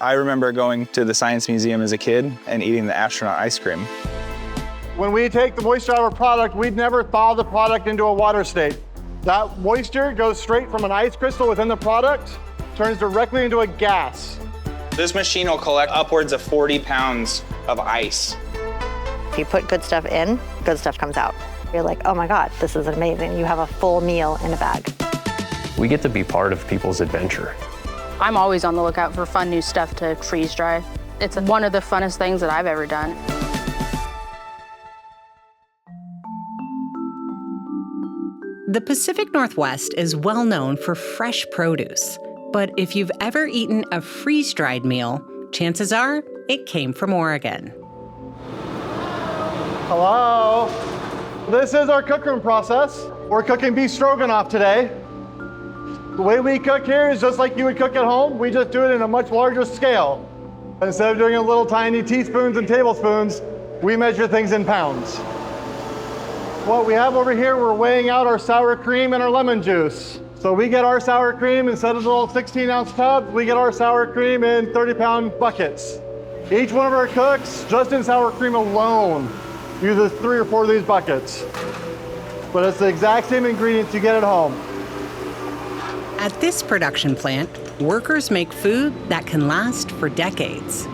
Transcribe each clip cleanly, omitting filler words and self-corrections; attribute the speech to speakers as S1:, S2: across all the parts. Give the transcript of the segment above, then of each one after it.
S1: I remember going to the Science Museum as a kid and eating the astronaut ice cream.
S2: When we take the moisture out of a product, we'd never thaw the product into a water state. That moisture goes straight from an ice crystal within the product, turns directly into a gas.
S1: This machine will collect upwards of 40 pounds of ice.
S3: If you put good stuff in, good stuff comes out. You're like, oh my God, this is amazing. You have a full meal in a bag.
S4: We get to be part of people's adventure.
S5: I'm always on the lookout for fun new stuff to freeze dry. It's one of the funnest things that I've ever done.
S6: The Pacific Northwest is well known for fresh produce. But if you've ever eaten a freeze-dried meal, chances are it came from Oregon.
S2: Hello? This is our cookroom process. We're cooking beef stroganoff today. The way we cook here is just like you would cook at home. We just do it in a much larger scale. Instead of doing it in little tiny teaspoons and tablespoons, we measure things in pounds. What we have over here, we're weighing out our sour cream and our lemon juice. So we get our sour cream, instead of the little 16-ounce tubs, we get our sour cream in 30-pound buckets. Each one of our cooks, just in sour cream alone, uses 3 or 4 of these buckets. But it's the exact same ingredients you get at home.
S6: At this production plant, workers make food that can last for decades.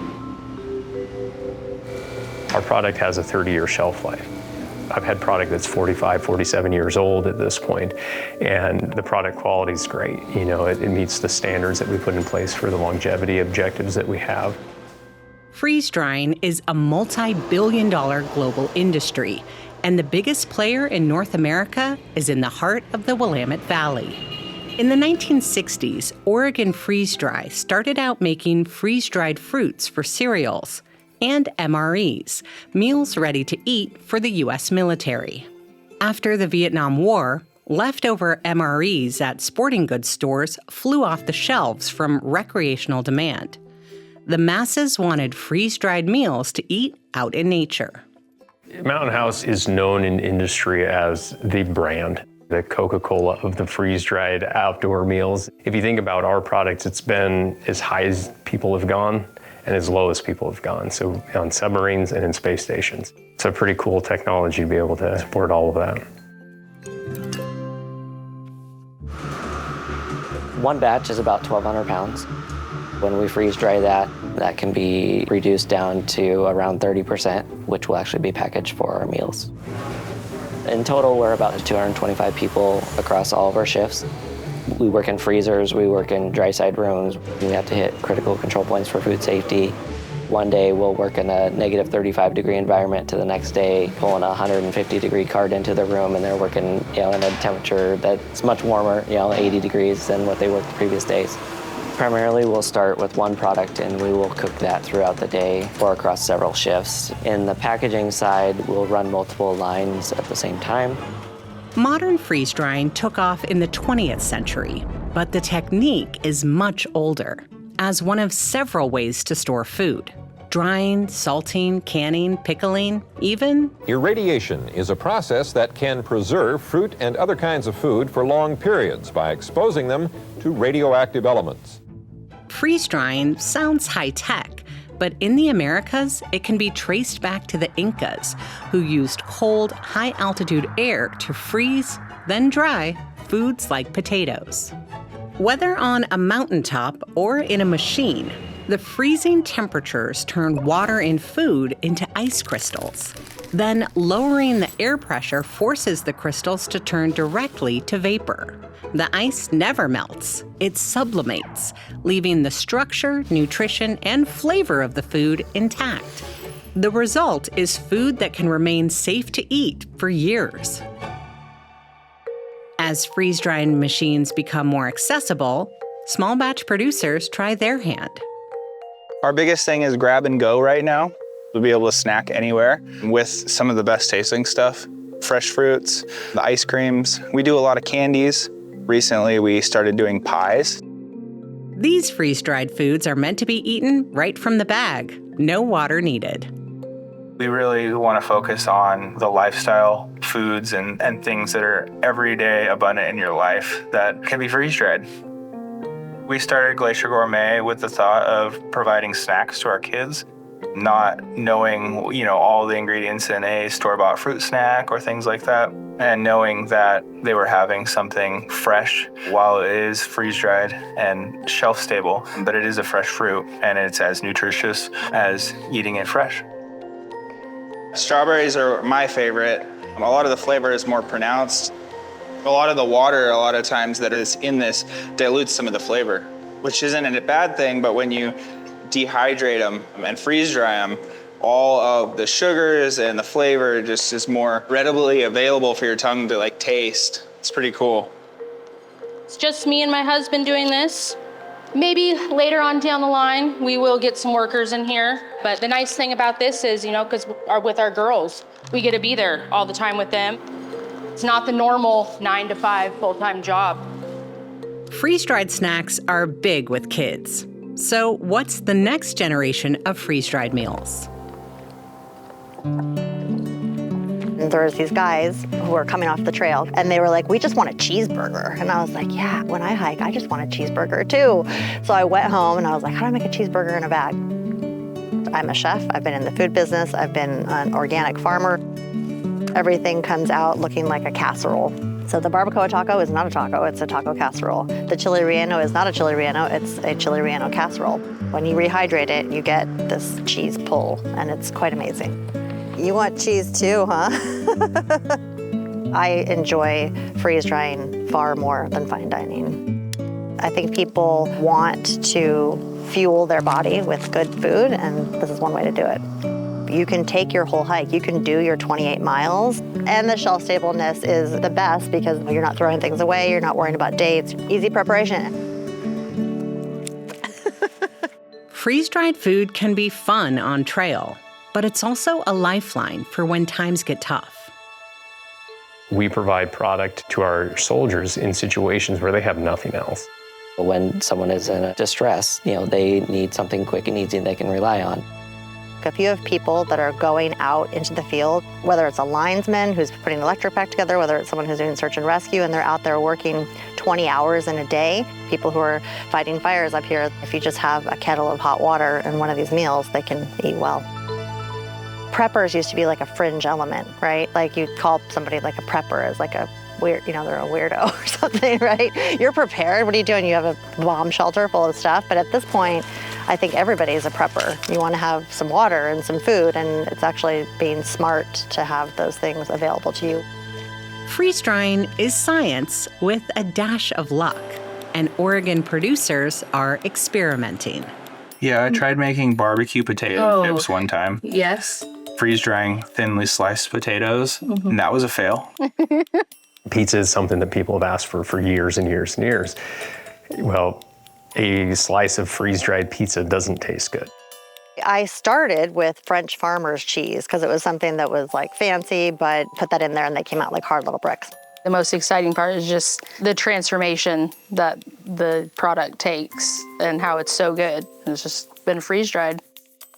S4: Our product has a 30-year shelf life. I've had product that's 45, 47 years old at this point, and the product quality is great. You know, it meets the standards that we put in place for the longevity objectives that we have.
S6: Freeze drying is a multi-billion-dollar global industry, and the biggest player in North America is in the heart of the Willamette Valley. In the 1960s, Oregon Freeze Dry started out making freeze-dried fruits for cereals and MREs, meals ready to eat for the U.S. military. After the Vietnam War, leftover MREs at sporting goods stores flew off the shelves from recreational demand. The masses wanted freeze-dried meals to eat out in nature.
S4: Mountain House is known in industry as the brand, the Coca-Cola of the freeze-dried outdoor meals. If you think about our products, it's been as high as people have gone and as low as people have gone, so on submarines and in space stations. It's a pretty cool technology to be able to support all of that.
S7: One batch is about 1,200 pounds. When we freeze dry that, that can be reduced down to around 30%, which will actually be packaged for our meals. In total, we're about 225 people across all of our shifts. We work in freezers, we work in dry side rooms. We have to hit critical control points for food safety. One day we'll work in a negative 35-degree environment to the next day, pulling a 150-degree cart into the room, and they're working, in a temperature that's much warmer, 80 degrees than what they worked the previous days. Primarily, we'll start with one product and we will cook that throughout the day or across several shifts. In the packaging side, we'll run multiple lines at the same time.
S6: Modern freeze drying took off in the 20th century, but the technique is much older, as one of several ways to store food. Drying, salting, canning, pickling, even
S8: irradiation is a process that can preserve fruit and other kinds of food for long periods by exposing them to radioactive elements.
S6: freeze drying sounds high-tech, but in the Americas, it can be traced back to the Incas, who used cold, high-altitude air to freeze, then dry, foods like potatoes. Whether on a mountaintop or in a machine, the freezing temperatures turn water in food into ice crystals. Then lowering the air pressure forces the crystals to turn directly to vapor. The ice never melts, it sublimates, leaving the structure, nutrition, and flavor of the food intact. The result is food that can remain safe to eat for years. As freeze-drying machines become more accessible, small batch producers try their hand.
S1: Our biggest thing is grab and go right now. We'll be able to snack anywhere with some of the best tasting stuff. Fresh fruits, the ice creams. We do a lot of candies. Recently, we started doing pies.
S6: These freeze-dried foods are meant to be eaten right from the bag. No water needed.
S1: We really want to focus on the lifestyle foods and things that are everyday abundant in your life that can be freeze-dried. We started Glacier Gourmet with the thought of providing snacks to our kids, not knowing, all the ingredients in a store-bought fruit snack or things like that, and knowing that they were having something fresh while it is freeze-dried and shelf-stable, but it is a fresh fruit and it's as nutritious as eating it fresh. Strawberries are my favorite. A lot of the flavor is more pronounced. A lot of the water, a lot of times that is in this dilutes some of the flavor, which isn't a bad thing, but when you dehydrate them and freeze dry them, all of the sugars and the flavor just is more readily available for your tongue to taste. It's pretty cool.
S5: It's just me and my husband doing this. Maybe later on down the line, we will get some workers in here. But the nice thing about this is, because with our girls, we get to be there all the time with them. It's not the normal 9 to 5 full-time job.
S6: Freeze-dried snacks are big with kids. So what's the next generation of freeze-dried meals?
S3: And there was these guys who were coming off the trail, and they were like, we just want a cheeseburger. And I was like, yeah, when I hike, I just want a cheeseburger too. So I went home and I was like, how do I make a cheeseburger in a bag? I'm a chef. I've been in the food business. I've been an organic farmer. Everything comes out looking like a casserole. So the barbacoa taco is not a taco, it's a taco casserole. The chili relleno is not a chili relleno, it's a chili relleno casserole. When you rehydrate it, you get this cheese pull, and it's quite amazing. You want cheese too, huh? I enjoy freeze drying far more than fine dining. I think people want to fuel their body with good food, and this is one way to do it. You can take your whole hike, you can do your 28 miles, and the shelf stableness is the best because you're not throwing things away, you're not worrying about dates, easy preparation.
S6: Freeze-dried food can be fun on trail, but it's also a lifeline for when times get tough.
S4: We provide product to our soldiers in situations where they have nothing else.
S7: When someone is in a distress, they need something quick and easy they can rely on.
S3: If you have people that are going out into the field, whether it's a linesman who's putting electric back together, whether it's someone who's doing search and rescue and they're out there working 20 hours in a day, people who are fighting fires up here, if you just have a kettle of hot water and one of these meals, they can eat well. Preppers used to be like a fringe element, right? Like you'd call somebody like a prepper as like a weird, they're a weirdo or something, right? You're prepared, what are you doing? You have a bomb shelter full of stuff, but at this point, I think everybody's a prepper. You want to have some water and some food, and it's actually being smart to have those things available to you.
S6: Freeze drying is science with a dash of luck, and Oregon producers are experimenting.
S1: Yeah, I tried making barbecue potato chips one time.
S5: Yes.
S1: Freeze drying thinly sliced potatoes, and that was a fail.
S4: Pizza is something that people have asked for years and years and years. Well, a slice of freeze-dried pizza doesn't taste good.
S3: I started with French farmer's cheese because it was something that was like fancy, but put that in there and they came out like hard little bricks.
S5: The most exciting part is just the transformation that the product takes and how it's so good. It's just been freeze-dried.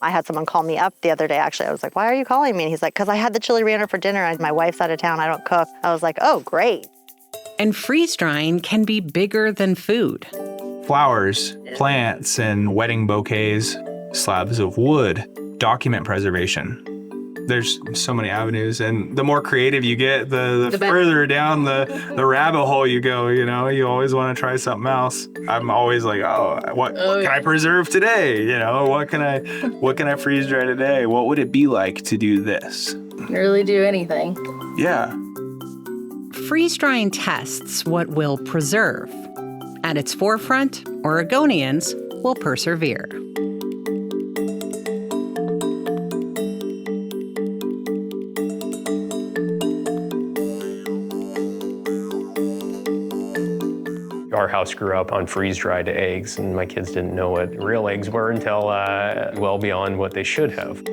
S3: I had someone call me up the other day, actually. I was like, why are you calling me? And he's like, because I had the chili relleno for dinner and my wife's out of town, I don't cook. I was like, oh, great.
S6: And freeze drying can be bigger than food.
S1: Flowers, plants, and wedding bouquets, slabs of wood, document preservation. There's so many avenues, and the more creative you get, the further down the rabbit hole you go, you always want to try something else. I'm always like, what can I preserve today? What can I freeze dry today? What would it be like to do this?
S5: Really do anything.
S1: Yeah.
S6: Freeze drying tests what will preserve. At its forefront, Oregonians will persevere.
S4: Our house grew up on freeze-dried eggs, and my kids didn't know what real eggs were until well beyond what they should have.